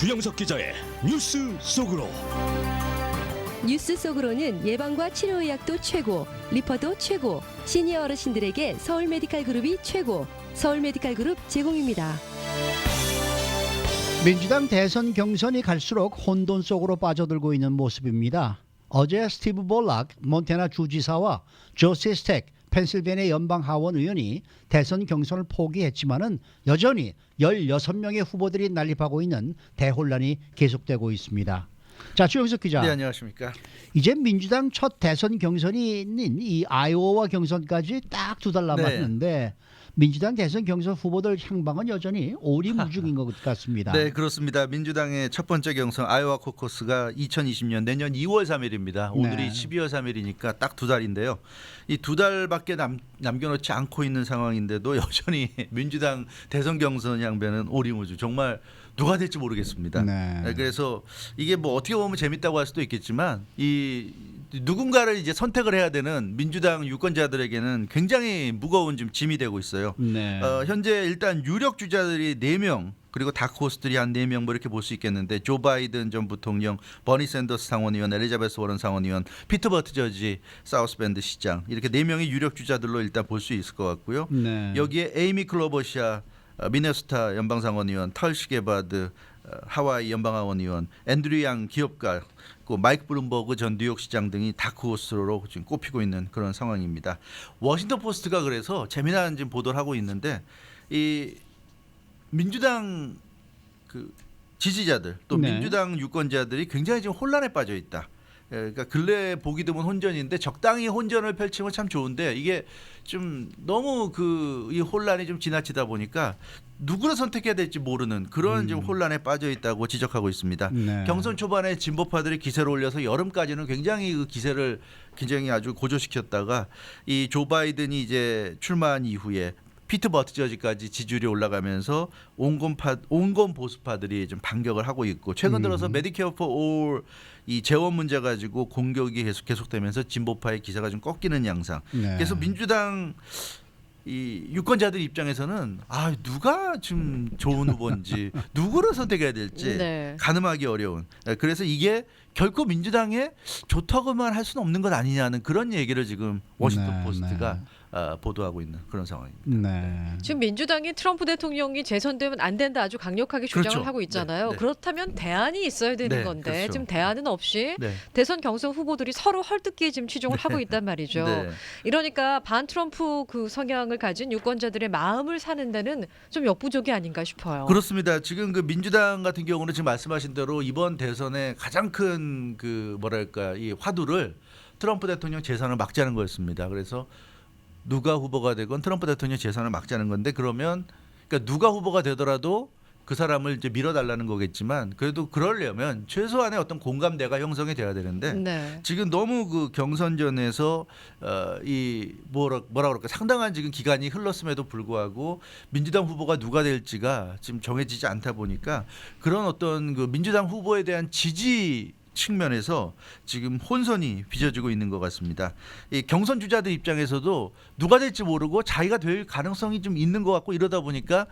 주영석 기자의 뉴스 속으로. 뉴스 속으로는 예방과 치료의학도 최고, 리퍼도 최고, 시니어 어르신들에게 서울 메디칼 그룹이 최고, 서울 메디칼 그룹 제공입니다. 민주당 대선 경선이 갈수록 혼돈 속으로 빠져들고 있는 모습입니다. 어제 스티브 볼락 몬태나 주지사와 조시 스택 펜실베니아 연방 하원 의원이 대선 경선을 포기했지만은 여전히 16명의 후보들이 난립하고 있는 대혼란이 계속되고 있습니다. 자, 주영석 기자. 네, 안녕하십니까. 이제 민주당 첫 대선 경선이 있는 이 아이오와 경선까지 딱 2달 남았는데 민주당 대선 경선 후보들 향방은 여전히 오리무중인 것 같습니다. 네, 그렇습니다. 민주당의 첫 번째 경선 아이오와 코커스가 2020년 내년 2월 3일입니다. 오늘이 네. 12월 3일이니까 딱 2달인데요. 이 2달밖에 남겨놓지 않고 있는 상황인데도 여전히 민주당 대선 경선 양배는 오리무중. 정말 누가 될지 모르겠습니다. 네. 그래서 이게 뭐 어떻게 보면 재밌다고 할 수도 있겠지만 이 누군가를 이제 선택을 해야 되는 민주당 유권자들에게는 굉장히 무거운 좀 짐이 되고 있어요. 네. 현재 일단 유력 주자들이 4명 그리고 다크호스들이 한 4명 뭐 이렇게 볼 수 있겠는데 조 바이든 전 부통령, 버니 샌더스 상원의원, 엘리자베스 워런 상원의원, 피터 버티저지 사우스밴드 시장 이렇게 4명이 유력 주자들로 일단 볼 수 있을 것 같고요. 네. 여기에 에이미 클로버시아 미네소타 연방상원의원, 털시 게바드 하와이 연방하원의원, 앤드류 양 기업가, 마이크 블룸버그 전 뉴욕시장 등이 다크호스로 지금 꼽히고 있는 그런 상황입니다. 워싱턴 포스트가 그래서 재미난 지금 보도를 하고 있는데 이 민주당 그 지지자들 또 네. 민주당 유권자들이 굉장히 지금 혼란에 빠져 있다. 그러니까 근래 보기 드문 혼전인데 적당히 혼전을 펼치면 참 좋은데 이게 좀 너무 이 혼란이 좀 지나치다 보니까 누구를 선택해야 될지 모르는 그런 좀 혼란에 빠져 있다고 지적하고 있습니다. 네. 경선 초반에 진보파들이 기세를 올려서 여름까지는 굉장히 그 기세를 굉장히 아주 고조시켰다가 이 조 바이든이 이제 출마한 이후에 피트 버티저지까지 지지율이 올라가면서 온건 보수파들이 좀 반격을 하고 있고 최근 들어서 메디케어 포 올 이 재원 문제 가지고 공격이 계속되면서 진보파의 기세가 좀 꺾이는 양상. 네. 그래서 민주당 이 유권자들 입장에서는 누가 좀 좋은 후보인지 누구를 선택해야 될지 네. 가늠하기 어려운. 그래서 이게 결코 민주당에 좋다고만 할 수는 없는 것 아니냐는 그런 얘기를 지금 워싱턴 네, 포스트가 보도하고 있는 그런 상황입니다. 네. 지금 민주당이 트럼프 대통령이 재선되면 안 된다 아주 강력하게 주장을 그렇죠. 하고 있잖아요. 네, 네. 그렇다면 대안이 있어야 되는 네, 건데 그렇죠. 지금 대안은 없이 네. 대선 경선 후보들이 서로 헐뜯기에 지금 치중을 하고 있단 말이죠. 네. 이러니까 반 트럼프 그 성향을 가진 유권자들의 마음을 사는 데는 좀 역부족이 아닌가 싶어요. 그렇습니다. 지금 그 민주당 같은 경우는 지금 말씀하신 대로 이번 대선에 가장 큰 이 화두를 트럼프 대통령 재선을 막자는 거였습니다. 그래서 누가 후보가 되건 트럼프 대통령 재선을 막자는 건데 그러니까 누가 후보가 되더라도 그 사람을 이제 밀어달라는 거겠지만 그래도 그러려면 최소한의 어떤 공감대가 형성이 돼야 되는데 네. 지금 너무 그 경선전에서 이 뭐라 그럴까 상당한 지금 기간이 흘렀음에도 불구하고 민주당 후보가 누가 될지가 지금 정해지지 않다 보니까 그런 어떤 그 민주당 후보에 대한 지지 측면에서 지금 혼선이 빚어지고 있는 것 같습니다. 이 경선 주자들 입장에서도 누가 될지 모르고 자기가 될 가능성이 좀 있는 것 같고 이러다 보니까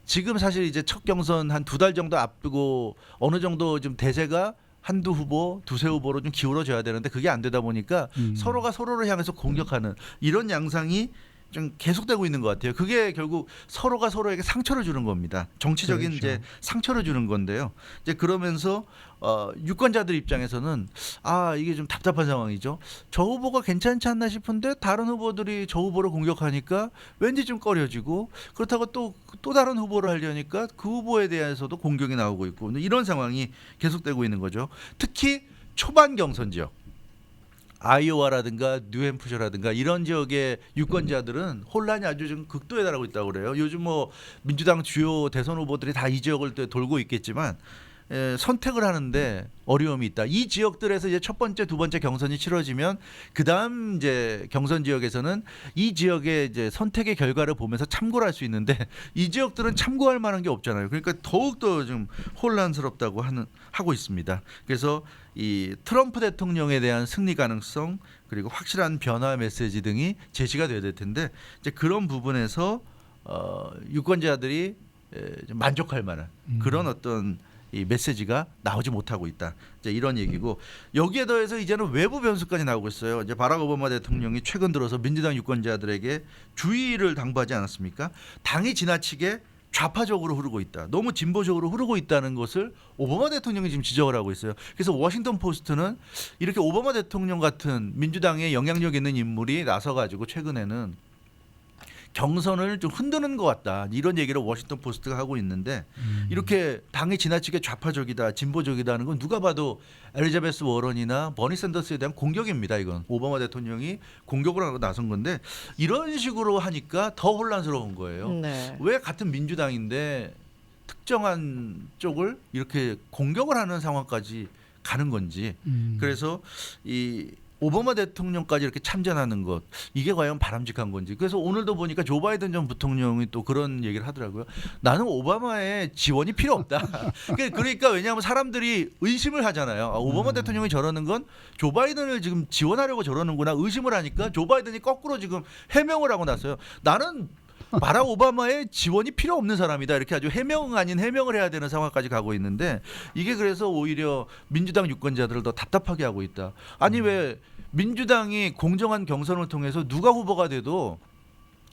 지금 사실 이제 첫 경선 한 2달 정도 앞두고 어느 정도 좀 대세가 한두 후보, 두세 후보로 좀 기울어져야 되는데 그게 안 되다 보니까 서로가 서로를 향해서 공격하는 이런 양상이 좀 계속되고 있는 것 같아요. 그게 결국 서로가 서로에게 상처를 주는 겁니다. 정치적인 그렇죠. 이제 상처를 주는 건데요. 이제 그러면서 유권자들 입장에서는 이게 좀 답답한 상황이죠. 저 후보가 괜찮지 않나 싶은데 다른 후보들이 저 후보를 공격하니까 왠지 좀 꺼려지고 그렇다고 또 다른 후보를 하려니까 그 후보에 대해서도 공격이 나오고 있고 이런 상황이 계속되고 있는 거죠. 특히 초반 경선 지역. 아이오와라든가 뉴햄프셔라든가 이런 지역의 유권자들은 혼란이 아주 좀 극도에 달하고 있다고 그래요. 요즘 뭐 민주당 주요 대선 후보들이 다 이 지역을 돌고 있겠지만 선택을 하는데 어려움이 있다. 이 지역들에서 이제 첫 번째, 두 번째 경선이 치러지면 그다음 이제 경선 지역에서는 이 지역의 이제 선택의 결과를 보면서 참고를 할 수 있는데 이 지역들은 참고할 만한 게 없잖아요. 그러니까 더욱더 좀 혼란스럽다고 하고 있습니다. 그래서 이 트럼프 대통령에 대한 승리 가능성 그리고 확실한 변화 메시지 등이 제시가 돼야 될 텐데 이제 그런 부분에서 유권자들이 좀 만족할 만한 그런 어떤 이 메시지가 나오지 못하고 있다. 이제 이런 얘기고 여기에 더해서 이제는 외부 변수까지 나오고 있어요. 이제 바락 오바마 대통령이 최근 들어서 민주당 유권자들에게 주의를 당부하지 않았습니까? 당이 지나치게 좌파적으로 흐르고 있다. 너무 진보적으로 흐르고 있다는 것을 오바마 대통령이 지금 지적을 하고 있어요. 그래서 워싱턴 포스트는 이렇게 오바마 대통령 같은 민주당에 영향력 있는 인물이 나서가지고 최근에는 경선을 좀 흔드는 것 같다. 이런 얘기를 워싱턴 포스트가 하고 있는데 이렇게 당이 지나치게 좌파적이다, 진보적이다는 건 누가 봐도 엘리자베스 워런이나 버니 샌더스에 대한 공격입니다. 이건 오바마 대통령이 공격을 하고 나선 건데 이런 식으로 하니까 더 혼란스러운 거예요. 네. 왜 같은 민주당인데 특정한 쪽을 이렇게 공격을 하는 상황까지 가는 건지. 그래서 이 오바마 대통령까지 이렇게 참전하는 것 이게 과연 바람직한 건지. 그래서 오늘도 보니까 조 바이든 전 부통령이 또 그런 얘기를 하더라고요. 나는 오바마의 지원이 필요 없다. 그러니까 왜냐하면 사람들이 의심을 하잖아요. 아, 오바마 대통령이 저러는 건 조 바이든을 지금 지원하려고 저러는구나 의심을 하니까 조 바이든이 거꾸로 지금 해명을 하고 나서요. 나는 바락 오바마의 지원이 필요 없는 사람이다. 이렇게 아주 해명 아닌 해명을 해야 되는 상황까지 가고 있는데 이게 그래서 오히려 민주당 유권자들을 더 답답하게 하고 있다. 아니 왜 민주당이 공정한 경선을 통해서 누가 후보가 돼도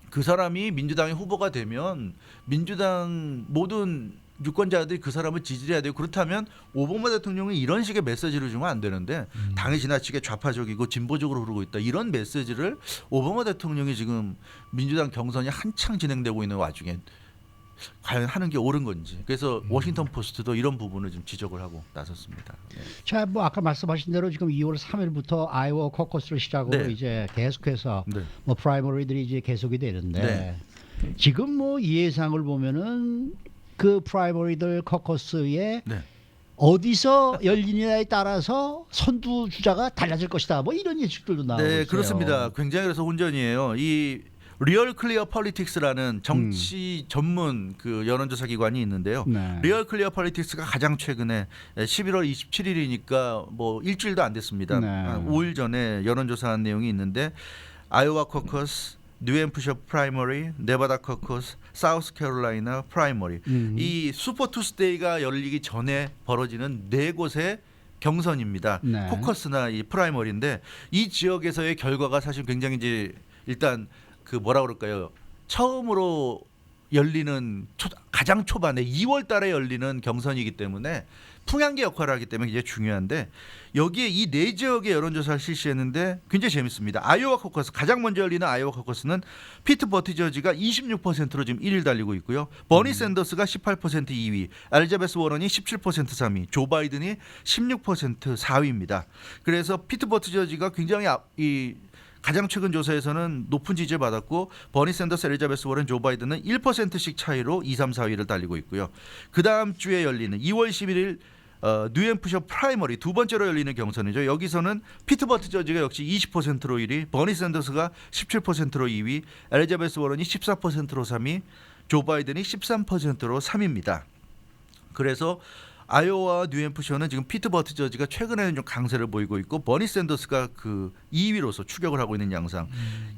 그 사람이 민주당의 후보가 되면 민주당 모든 유권자들이 그 사람을 지지해야 되고 그렇다면 오바마 대통령이 이런 식의 메시지를 주면 안 되는데 당이 지나치게 좌파적이고 진보적으로 흐르고 있다. 이런 메시지를 오바마 대통령이 지금 민주당 경선이 한창 진행되고 있는 와중에 과연 하는 게 옳은 건지. 그래서 워싱턴 포스트도 이런 부분을 좀 지적을 하고 나섰습니다. 네. 자, 뭐 아까 말씀하신 대로 지금 2월 3일부터 아이오와 코커스를 시작으로 네. 이제 계속해서 네. 뭐 프라이머리들이 이제 계속이 되는데 지금 뭐 예상을 보면은 그 프라이머리들 코커스에 네. 어디서 열리느냐에 따라서 선두 주자가 달라질 것이다. 뭐 이런 예측들도 나오고 있어요. 네, 그렇습니다. 굉장히 그래서 혼전이에요. 이 리얼 클리어 폴리틱스라는 정치 전문 그 여론조사 기관이 있는데요. 네. 리얼 클리어 폴리틱스가 가장 최근에 11월 27일이니까 뭐 일주일도 안 됐습니다. 네. 한 5일 전에 여론조사한 내용이 있는데 아이오와 코커스, 뉴햄프셔 프라이머리, 네바다 코커스, 사우스캐롤라이나 프라이머리 이 슈퍼 투스데이가 열리기 전에 벌어지는 네 곳의 경선입니다. 네. 코커스나 이 프라이머리인데 이 지역에서의 결과가 사실 굉장히 이제 일단 그 뭐라 그럴까요? 처음으로 열리는 가장 초반에 2월 달에 열리는 경선이기 때문에 풍향계 역할을 하기 때문에 이게 중요한데 여기에 이 네 지역의 여론조사를 실시했는데 굉장히 재밌습니다. 아이오와 코커스 가장 먼저 열리는 아이오와 코커스는 피트 버티저지가 26%로 지금 1위를 달리고 있고요. 버니 샌더스가 18% 2위, 엘리자베스 워런이 17% 3위, 조 바이든이 16% 4위입니다. 그래서 피트 버티저지가 굉장히 이 가장 최근 조사에서는 높은 지지를 받았고 버니 샌더스, 엘리자베스 워런, 조 바이든은 1%씩 차이로 2, 3, 4위를 달리고 있고요. 그 다음 주에 열리는 2월 11일 뉴햄프셔 프라이머리 두 번째로 열리는 경선이죠. 여기서는 피트 버티저지가 역시 20%로 1위, 버니 샌더스가 17%로 2위, 엘리자베스 워런이 14%로 3위, 조 바이든이 13%로 3위입니다. 그래서 아이오와 뉴햄프셔는 지금 피트 버티저지가 최근에는 좀 강세를 보이고 있고 버니 샌더스가 그 2위로서 추격을 하고 있는 양상.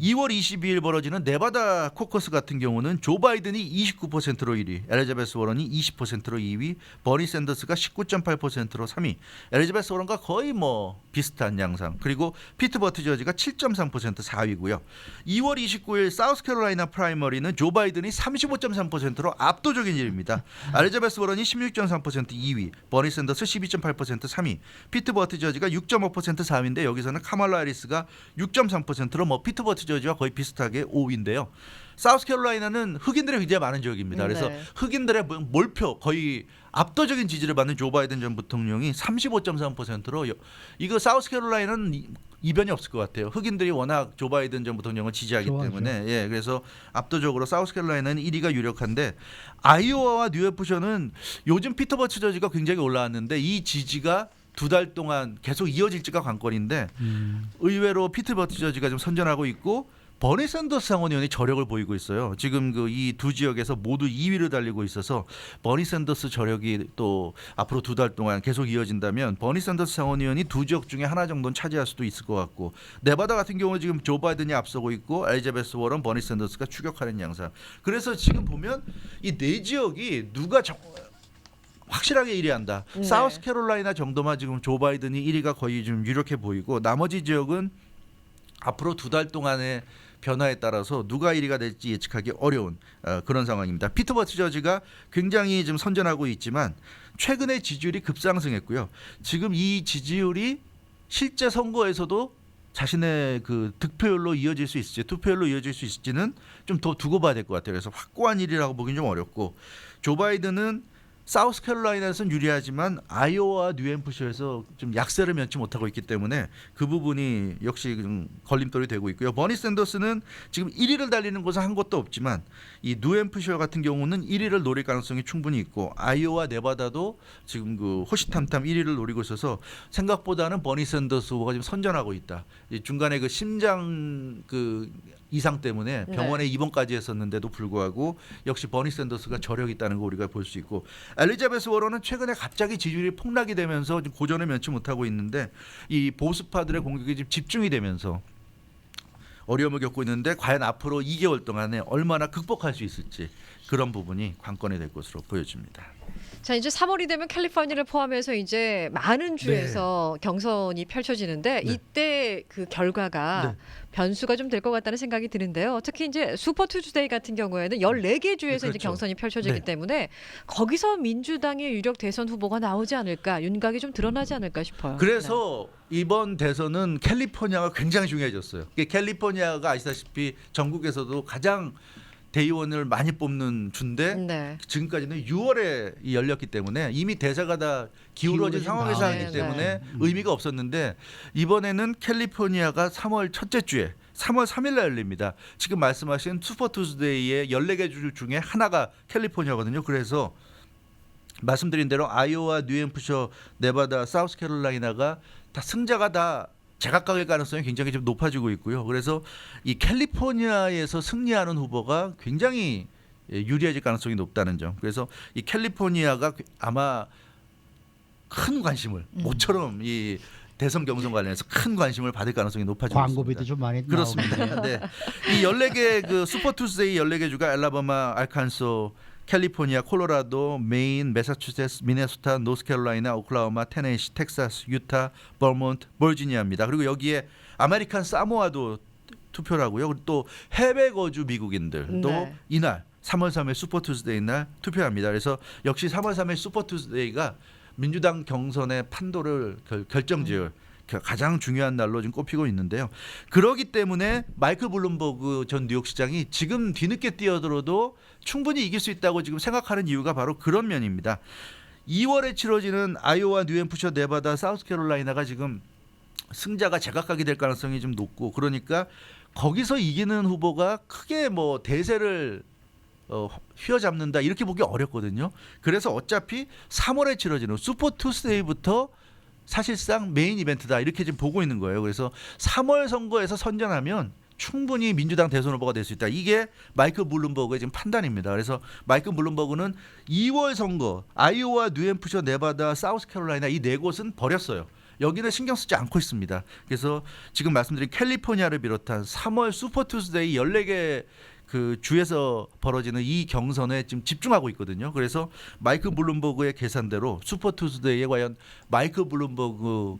2월 22일 벌어지는 네바다 코커스 같은 경우는 조 바이든이 29%로 1위, 엘리자베스 워런이 20%로 2위, 버니 샌더스가 19.8%로 3위, 엘리자베스 워런과 거의 뭐 비슷한 양상. 그리고 피트 버티저지가 7.3% 4위고요. 2월 29일 사우스캐롤라이나 프라이머리는 조 바이든이 35.3%로 압도적인 일입니다. 엘리자베스 워런이 16.3% 2위, 버니 샌더스 12.8% 3위, 피트 버티저지가 6.5% 4위인데 여기서는 카말라 해리스가 6.3%로 뭐 피트 버티저지와 거의 비슷하게 5위인데요. 사우스캐롤라이나는 흑인들이 굉장히 많은 지역입니다. 그래서 네. 흑인들의 몰표 거의 압도적인 지지를 받는 조 바이든 전 부통령이 35.3%로 이거 사우스캐롤라이나는 이변이 없을 것 같아요. 흑인들이 워낙 조 바이든 전 부통령을 지지하기 좋아하죠. 때문에 예, 그래서 압도적으로 사우스캐롤라이나는 1위가 유력한데 아이오와와 뉴햄프셔는 요즘 피터 버티저지가 굉장히 올라왔는데 이 지지가 2달 동안 계속 이어질지가 관건인데 의외로 피트 버티저지가 좀 선전하고 있고 버니 샌더스 상원 의원이 저력을 보이고 있어요. 지금 그 이 두 지역에서 모두 2위를 달리고 있어서 버니 샌더스 저력이 또 앞으로 2달 동안 계속 이어진다면 버니 샌더스 상원 의원이 두 지역 중에 하나 정도는 차지할 수도 있을 것 같고, 네바다 같은 경우는 지금 조 바이든이 앞서고 있고 엘리자베스 워런, 버니 샌더스가 추격하는 양상. 그래서 지금 보면 이 네 지역이 누가 확실하게 1위 한다. 네. 사우스캐롤라이나 정도만 지금 조 바이든이 1위가 거의 좀 유력해 보이고, 나머지 지역은 앞으로 2달 동안의 변화에 따라서 누가 1위가 될지 예측하기 어려운 그런 상황입니다. 피터 버티저지가 굉장히 좀 선전하고 있지만 최근에 지지율이 급상승했고요. 지금 이 지지율이 실제 선거에서도 자신의 그 득표율로 이어질 수 있을지, 투표율로 이어질 수 있을지는 좀 더 두고 봐야 될 것 같아요. 그래서 확고한 1위라고 보기는 좀 어렵고, 조 바이든은 사우스캐롤라이나에서는 유리하지만 아이오와 뉴햄프셔에서 좀 약세를 면치 못하고 있기 때문에 그 부분이 역시 좀 걸림돌이 되고 있고요. 버니 샌더스는 지금 1위를 달리는 곳은 한 곳도 없지만 이 뉴햄프셔 같은 경우는 1위를 노릴 가능성이 충분히 있고, 아이오와 네바다도 지금 그 호시탐탐 1위를 노리고 있어서 생각보다는 버니 샌더스 후보가 지금 선전하고 있다. 이 중간에 그 심장 그 이상 때문에 병원에 입원까지 했었는데도 불구하고 역시 버니 샌더스가 저력이 있다는 거 우리가 볼 수 있고, 엘리자베스 워런은 최근에 갑자기 지지율이 폭락이 되면서 지금 고전을 면치 못하고 있는데, 이 보수파들의 공격이 지금 집중이 되면서 어려움을 겪고 있는데 과연 앞으로 2개월 동안에 얼마나 극복할 수 있을지, 그런 부분이 관건이 될 것으로 보여집니다. 자, 이제 3월이 되면 캘리포니아를 포함해서 이제 많은 주에서 경선이 펼쳐지는데 이때 그 결과가 변수가 좀 될 것 같다는 생각이 드는데요. 특히 이제 슈퍼 투즈데이 같은 경우에는 14개 주에서 이제 경선이 펼쳐지기 때문에 거기서 민주당의 유력 대선 후보가 나오지 않을까, 윤곽이 좀 드러나지 않을까 싶어요. 그래서 이번 대선은 캘리포니아가 굉장히 중요해졌어요. 이게 캘리포니아가 아시다시피 전국에서도 가장 대의원을 많이 뽑는 주인데 지금까지는 6월에 열렸기 때문에 이미 대사가 다 기울어진 상황에서 하기 때문에 의미가 없었는데, 이번에는 캘리포니아가 3월 첫째 주에 3월 3일 날 열립니다. 지금 말씀하신 슈퍼 투스데이의 14개 주 중에 하나가 캘리포니아거든요. 그래서 말씀드린 대로 아이오와 뉴햄프셔, 네바다, 사우스캐롤라이나가 다 승자가 다 제각각일 가능성이 굉장히 좀 높아지고 있고요. 그래서 이 캘리포니아에서 승리하는 후보가 굉장히 유리해질 가능성이 높다는 점. 그래서 이 캘리포니아가 아마 큰 관심을 모처럼 이 대선 경선 관련해서 큰 관심을 받을 가능성이 높아지고 있습니다. 광고비도 좀 많이 그렇습니다. 네. 이 14개 그 슈퍼 투스데이 14개 주가 엘라바마, 알칸소, 캘리포니아, 콜로라도, 메인, 매사추세츠, 미네소타, 노스캐롤라이나, 오클라호마, 테네시, 텍사스, 유타, 버몬트, 버지니아입니다. 그리고 여기에 아메리칸 사모아도 투표를 하고요. 그리고 또 해외 거주 미국인들도 이날 3월 3일 슈퍼 투스데이 날 투표합니다. 그래서 역시 3월 3일 슈퍼 투스데이가 민주당 경선의 판도를 결정지을 가장 중요한 날로 지금 꼽히고 있는데요. 그렇기 때문에 마이클 블룸버그 전 뉴욕시장이 지금 뒤늦게 뛰어들어도 충분히 이길 수 있다고 지금 생각하는 이유가 바로 그런 면입니다. 2월에 치러지는 아이오와 뉴햄프셔, 네바다, 사우스캐롤라이나가 지금 승자가 제각각이 될 가능성이 좀 높고, 그러니까 거기서 이기는 후보가 크게 뭐 대세를 휘어잡는다 이렇게 보기 어렵거든요. 그래서 어차피 3월에 치러지는 슈퍼 투스데이부터 사실상 메인 이벤트다 이렇게 지금 보고 있는 거예요. 그래서 3월 선거에서 선전하면 충분히 민주당 대선 후보가 될 수 있다. 이게 마이클 블룸버그의 지금 판단입니다. 그래서 마이클 블룸버그는 2월 선거 아이오와 뉴햄프셔, 네바다, 사우스캐롤라이나 이 네 곳은 버렸어요. 여기는 신경 쓰지 않고 있습니다. 그래서 지금 말씀드린 캘리포니아를 비롯한 3월 슈퍼 투스데이 14개 그 주에서 벌어지는 이 경선에 지금 집중하고 있거든요. 그래서 마이클 블룸버그의 계산대로 슈퍼 투스데이에 과연 마이클 블룸버그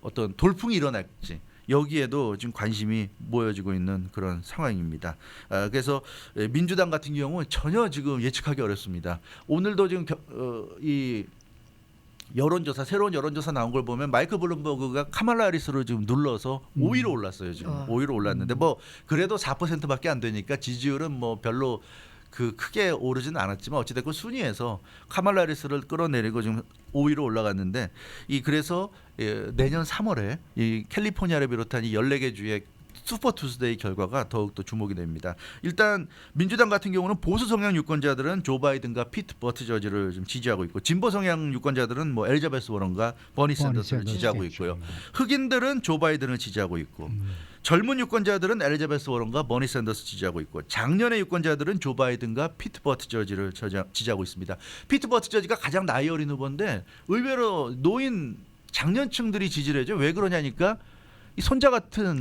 어떤 돌풍이 일어날지 여기에도 지금 관심이 모여지고 있는 그런 상황입니다. 그래서 민주당 같은 경우는 전혀 지금 예측하기 어렵습니다. 오늘도 지금 이 여론조사, 새로운 여론조사 나온 걸 보면 마이클 블룸버그가 카말라 해리스로 지금 눌러서 5위로 올랐어요. 지금 5위로 올랐는데 뭐 그래도 4%밖에 안 되니까 지지율은 뭐 별로 그 크게 오르지는 않았지만 어찌됐건 순위에서 카말라 해리스를 끌어내리고 지금 5위로 올라갔는데, 이 그래서 내년 3월에 이 캘리포니아를 비롯한 이 14개 주의 슈퍼 투스데이 결과가 더욱더 주목이 됩니다. 일단 민주당 같은 경우는 보수 성향 유권자들은 조 바이든과 피트 버티저지를 좀 지지하고 있고 진보 성향 유권자들은 뭐 엘리자베스 워런과 버니 샌더스를 샌더스. 지지하고 있고요. 흑인들은 조 바이든을 지지하고 있고 젊은 유권자들은 엘리자베스 워런과 버니 샌더스 지지하고 있고 장년의 유권자들은 조 바이든과 피트 버티저지를 지지하고 있습니다. 피트 버티저지가 가장 나이 어린 후보인데 의외로 노인 장년층들이 지지를 해줘. 왜 그러냐니까 이 손자 같은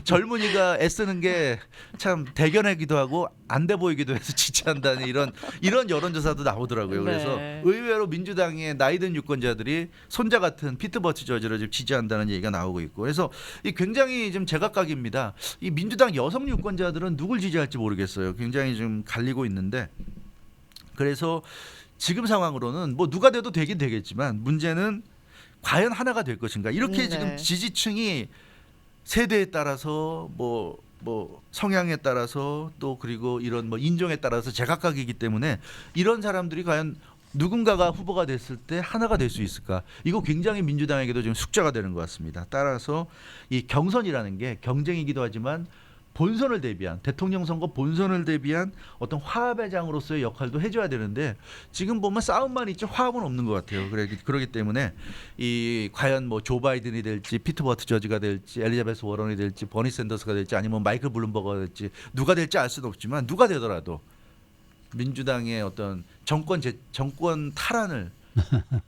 젊은이가 애쓰는 게 참 대견하기도 하고 안 돼 보이기도 해서 지지한다는 이런 여론조사도 나오더라고요. 그래서 네. 의외로 민주당의 나이든 유권자들이 손자 같은 피트 버티저지를 좀 지지한다는 얘기가 나오고 있고 그래서 이 굉장히 좀 제각각입니다. 이 민주당 여성 유권자들은 누굴 지지할지 모르겠어요. 굉장히 좀 갈리고 있는데 그래서 지금 상황으로는 뭐 누가 돼도 되긴 되겠지만 문제는 과연 하나가 될 것인가 이렇게 네. 지금 지지층이 세대에 따라서 뭐 성향에 따라서 또 그리고 이런 뭐 인종에 따라서 제각각이기 때문에 이런 사람들이 과연 누군가가 후보가 됐을 때 하나가 될 수 있을까 이거 굉장히 민주당에게도 지금 숙제가 되는 것 같습니다. 따라서 이 경선이라는 게 경쟁이기도 하지만 본선을 대비한 대통령 선거 본선을 대비한 어떤 화합의 장으로서의 역할도 해줘야 되는데 지금 보면 싸움만 있지 화합은 없는 것 같아요. 그러기 때문에 이 과연 뭐 조 바이든이 될지 피트 버티저지가 될지 엘리자베스 워런이 될지 버니 샌더스가 될지 아니면 마이클 블룸버거가 될지 누가 될지 알 수는 없지만 누가 되더라도 민주당의 어떤 정권 탈환을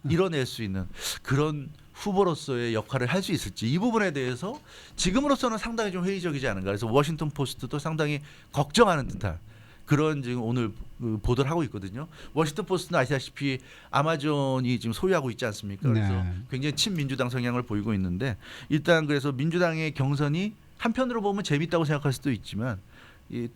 이뤄낼 수 있는 그런 후보로서의 역할을 할 수 있을지 이 부분에 대해서 지금으로서는 상당히 좀 회의적이지 않은가. 그래서 워싱턴 포스트도 상당히 걱정하는 듯한 그런 지금 오늘 보도를 하고 있거든요. 워싱턴 포스트는 아시다시피 아마존이 지금 소유하고 있지 않습니까? 그래서 네. 굉장히 친민주당 성향을 보이고 있는데 일단 그래서 민주당의 경선이 한편으로 보면 재밌다고 생각할 수도 있지만 이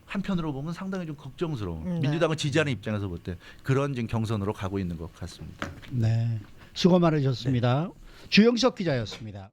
한편으로 보면 상당히 좀 걱정스러운 네. 민주당을 지지하는 입장에서 볼 때 그런 지금 경선으로 가고 있는 것 같습니다. 네. 수고 많으셨습니다. 주영석 기자였습니다.